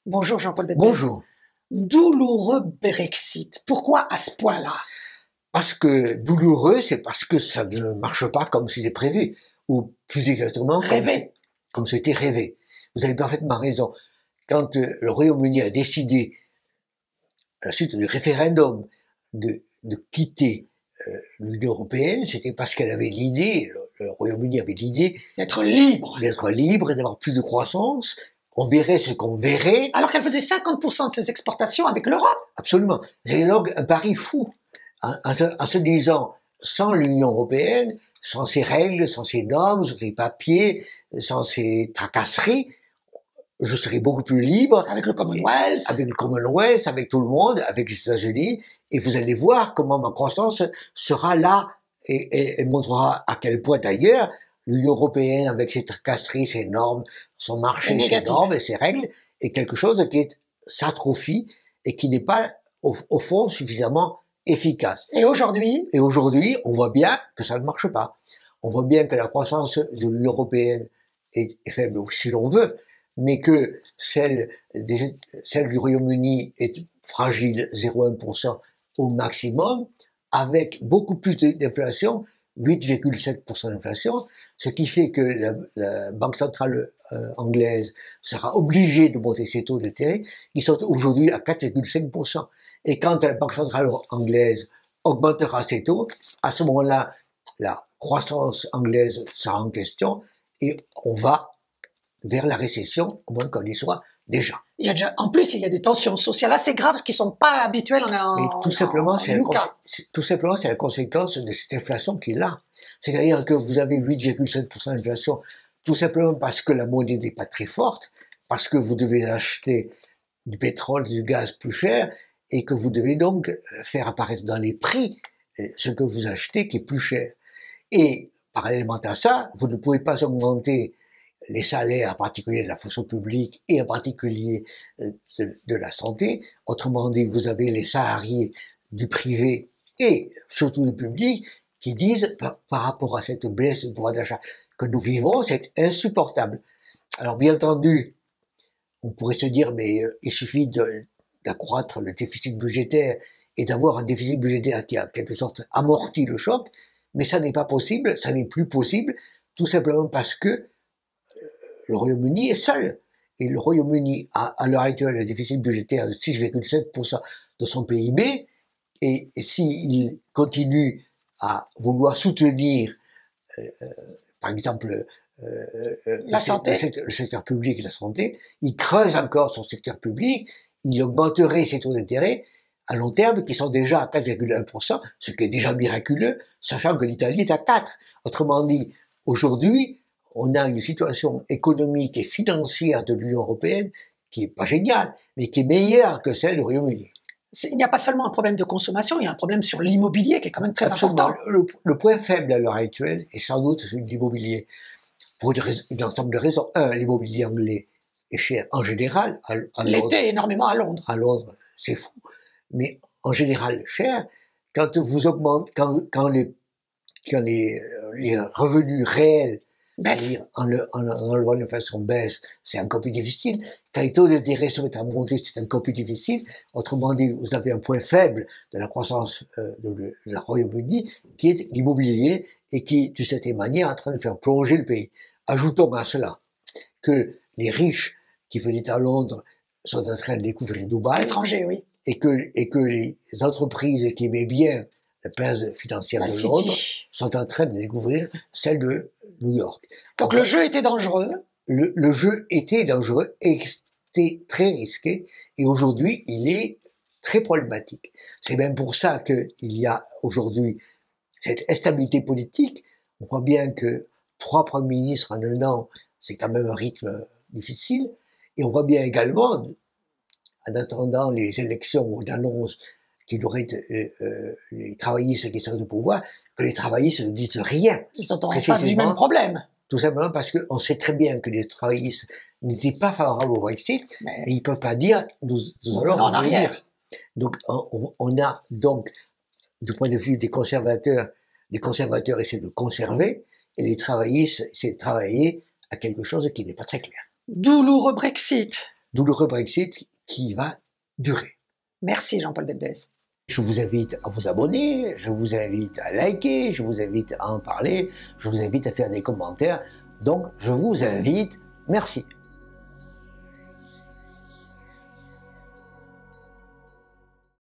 Bonjour Jean-Paul Bettel. Bonjour. Douloureux Brexit. Pourquoi à ce point-là? Parce que douloureux, c'est parce que ça ne marche pas comme c'était prévu, ou plus exactement comme c'était rêvé. Vous avez parfaitement raison. Quand le Royaume-Uni a décidé, à la suite du référendum, de quitter l'Union européenne, c'était parce qu'elle avait l'idée, le Royaume-Uni avait l'idée d'être libre et d'avoir plus de croissance. On verrait ce qu'on verrait. Alors qu'elle faisait 50% de ses exportations avec l'Europe. Absolument. C'est donc un pari fou. En se disant, sans l'Union européenne, sans ses règles, sans ses normes, sans ses papiers, sans ses tracasseries, je serais beaucoup plus libre. Avec le Commonwealth. Avec le Commonwealth, avec tout le monde, avec les États-Unis. Et vous allez voir comment ma croissance sera là et montrera à quel point d'ailleurs l'Union européenne, avec ses tracasseries, ses normes, son marché, ses normes et ses règles, est quelque chose qui s'atrophie et qui n'est pas, au fond, suffisamment efficace. Et aujourd'hui, on voit bien que ça ne marche pas. On voit bien que la croissance de l'Union européenne est faible si l'on veut, mais que celle du Royaume-Uni est fragile, 0,1% au maximum, avec beaucoup plus d'inflation, 8,7% d'inflation, ce qui fait que la Banque centrale anglaise sera obligée de monter ses taux d'intérêt, qui sont aujourd'hui à 4,5%. Et quand la Banque centrale anglaise augmentera ses taux, à ce moment-là, la croissance anglaise sera en question et on va vers la récession, au moins qu'on y soit déjà. En plus, il y a des tensions sociales assez graves qui sont pas habituelles Mais tout simplement, c'est la conséquence de cette inflation qui est là. C'est-à-dire que vous avez 8,7% d'inflation, tout simplement parce que la monnaie n'est pas très forte, parce que vous devez acheter du pétrole, du gaz plus cher, et que vous devez donc faire apparaître dans les prix ce que vous achetez qui est plus cher. Et parallèlement à ça, vous ne pouvez pas augmenter les salaires, en particulier de la fonction publique et en particulier de la santé. Autrement dit, vous avez les salariés du privé et surtout du public qui disent, par rapport à cette baisse de pouvoir d'achat que nous vivons, c'est insupportable. Alors bien entendu, on pourrait se dire, mais il suffit d'accroître le déficit budgétaire et d'avoir un déficit budgétaire qui a en quelque sorte amorti le choc, mais ça n'est pas possible, ça n'est plus possible, tout simplement parce que le Royaume-Uni est seul. Et le Royaume-Uni a à l'heure actuelle un déficit budgétaire de 6,7% de son PIB, et s'il continue à vouloir soutenir, par exemple, la santé, le secteur public et la santé, il creuse encore son secteur public, il augmenterait ses taux d'intérêt à long terme qui sont déjà à 4,1%, ce qui est déjà miraculeux, sachant que l'Italie est à 4%. Autrement dit, aujourd'hui, on a une situation économique et financière de l'Union européenne qui est pas géniale, mais qui est meilleure que celle du Royaume-Uni. Il n'y a pas seulement un problème de consommation, il y a un problème sur l'immobilier qui est quand même très important. Le point faible à l'heure actuelle est sans doute l'immobilier. Pour un ensemble de raisons. L'immobilier anglais est cher en général. L'été énormément à Londres. À Londres, c'est fou. Mais en général cher, quand vous augmentez, quand les revenus réels, c'est-à-dire en enlevant l'inflation baisse, c'est encore plus difficile. Quand les taux d'intérêt se mettent à monter, c'est encore plus difficile. Autrement dit, vous avez un point faible de la croissance de la Royaume-Uni, qui est l'immobilier, et qui, de cette manière, est en train de faire plonger le pays. Ajoutons à cela que les riches qui venaient à Londres sont en train de découvrir Dubaï. Étrangers, oui. Et que les entreprises qui aimaient bien la place financière de Londres sont en train de découvrir celle de New York. Donc le jeu était dangereux. Le jeu était dangereux et était très risqué, et aujourd'hui il est très problématique. C'est même pour ça qu'il y a aujourd'hui cette instabilité politique. On voit bien que 3 premiers ministres en un an, c'est quand même un rythme difficile, et on voit bien également, en attendant les élections ou l'annonce qu'il y aurait les travaillistes qui seraient au pouvoir, que les travaillistes ne disent rien. Ils sont en face du même problème. Tout simplement parce qu'on sait très bien que les travaillistes n'étaient pas favorables au Brexit, mais ils ne peuvent pas dire nous allons en arrière. Donc on a donc, du point de vue des conservateurs, les conservateurs essaient de conserver, et les travaillistes essaient de travailler à quelque chose qui n'est pas très clair. Douloureux Brexit. douloureux Brexit qui va durer. Merci Jean-Paul Betbès. Je vous invite à vous abonner, je vous invite à liker, je vous invite à en parler, je vous invite à faire des commentaires. Donc, je vous invite. Merci.